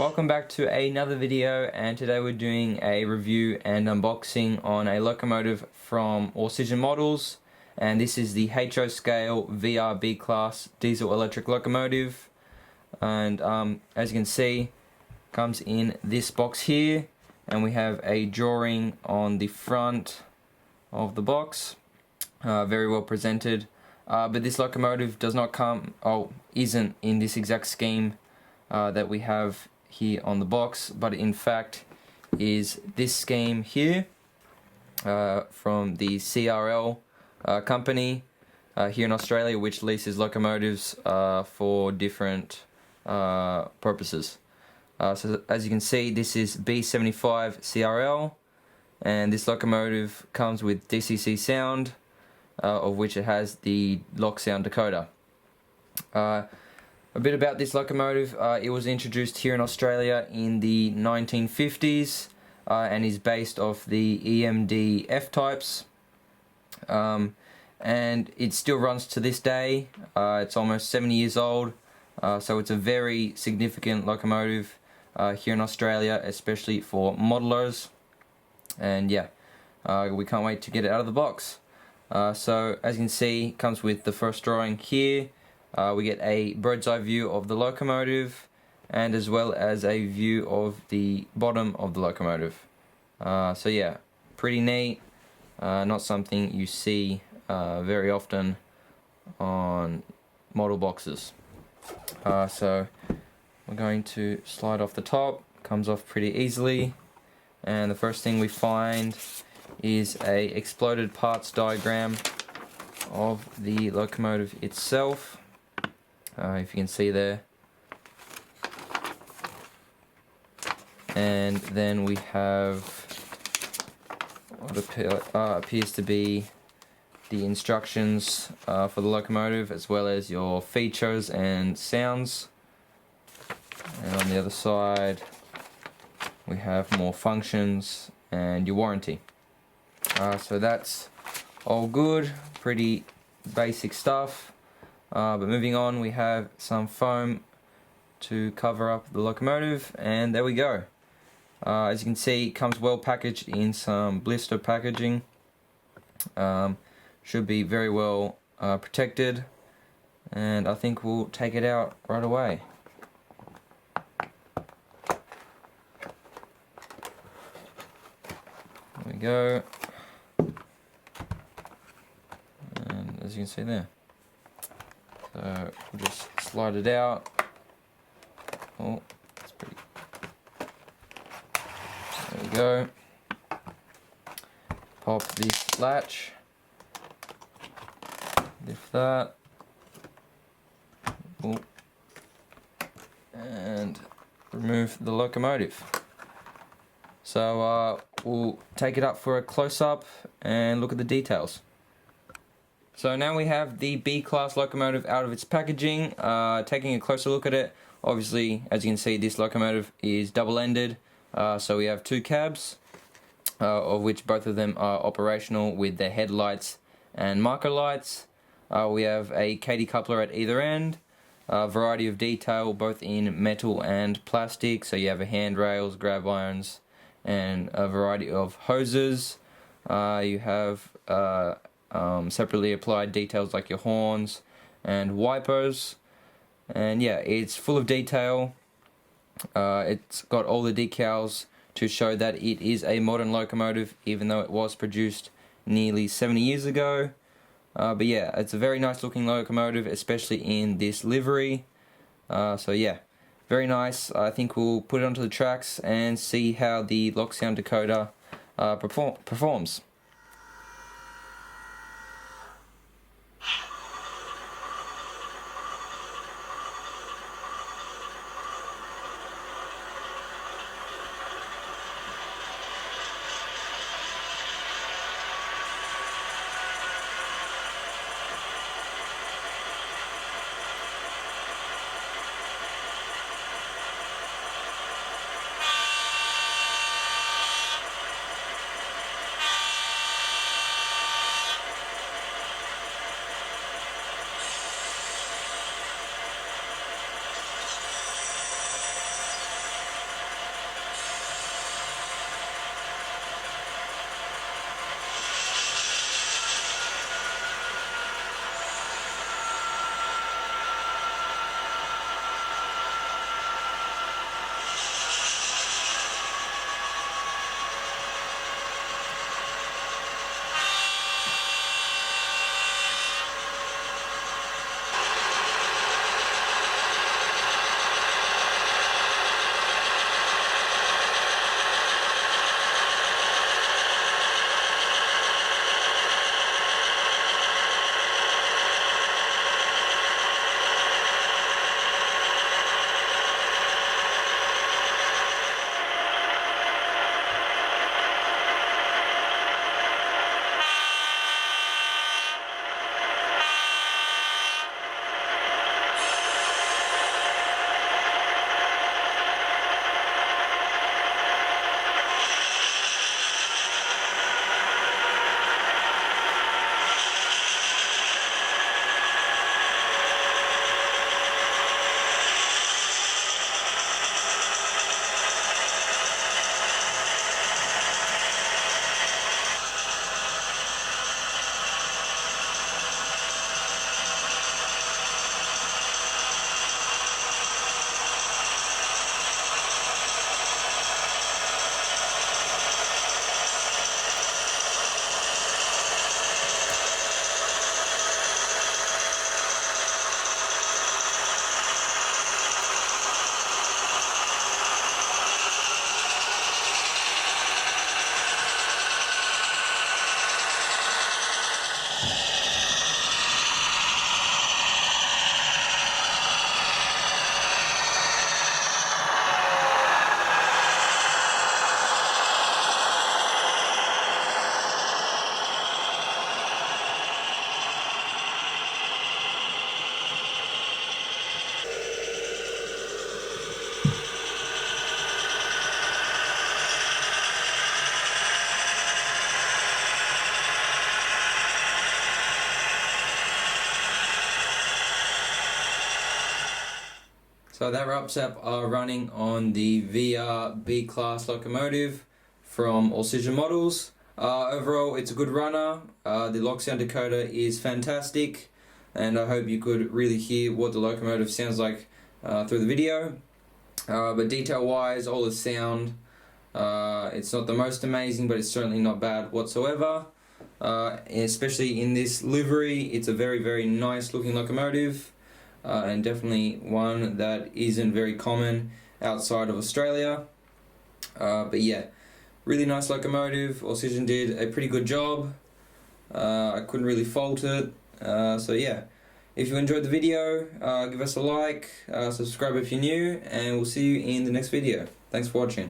Welcome back to another video, and today we're doing a review and unboxing on a locomotive from Auscision Models, and this is the HO scale VRB class diesel electric locomotive. And as you can see, comes in this box here, and we have a drawing on the front of the box, very well presented. But this locomotive does not come, isn't in this exact scheme that we have here on the box, but in fact is this scheme here from the CRL company here in Australia, which leases locomotives for different purposes. So as you can see, this is B75 CRL, and this locomotive comes with DCC sound, of which it has the Loksound decoder. A bit about this locomotive: it was introduced here in Australia in the 1950s and is based off the EMD F types, and it still runs to this day. It's almost 70 years old, so it's a very significant locomotive here in Australia, especially for modelers. And yeah, we can't wait to get it out of the box. So as you can see, it comes with the first drawing here. We get a bird's eye view of the locomotive, and as well as a view of the bottom of the locomotive. So yeah, pretty neat. Not something you see very often on model boxes. So we're going to slide off the top. Comes off pretty easily, and the first thing we find is a exploded parts diagram of the locomotive itself. If you can see there. And then we have what appears to be the instructions for the locomotive, as well as your features and sounds. And on the other side we have more functions and your warranty. So that's all good, pretty basic stuff. But moving on, we have some foam to cover up the locomotive, and there we go. As you can see, it comes well packaged in some blister packaging. Should be very well protected, and I think we'll take it out right away. There we go. And as you can see there. So we'll just slide it out. Oh, that's pretty. There we go. Pop this latch. Lift that. Oh. And remove the locomotive. So we'll take it up for a close-up and look at the details. So now we have the B-class locomotive out of its packaging. Taking a closer look at it, obviously, as you can see, this locomotive is double-ended. So we have two cabs, of which both of them are operational with their headlights and marker lights. We have a Katy coupler at either end, a variety of detail both in metal and plastic. So you have handrails, grab irons, and a variety of hoses. You have separately applied details like your horns and wipers, and yeah, it's full of detail. It's got all the decals to show that it is a modern locomotive, even though it was produced nearly 70 years ago. But yeah, it's a very nice looking locomotive, especially in this livery. So yeah, very nice. I think we'll put it onto the tracks and see how the Loksound decoder performs. So that wraps up our running on the VR B-Class locomotive from Auscision models. Overall, it's a good runner. The Loksound decoder is fantastic, and I hope you could really hear what the locomotive sounds like through the video. But detail-wise, all the sound, it's not the most amazing, but it's certainly not bad whatsoever. Especially in this livery, it's a very, very nice looking locomotive. And definitely one that isn't very common outside of Australia. But yeah, really nice locomotive. Auscision did a pretty good job. I couldn't really fault it. So yeah, if you enjoyed the video, give us a like, subscribe if you're new, and we'll see you in the next video. Thanks for watching.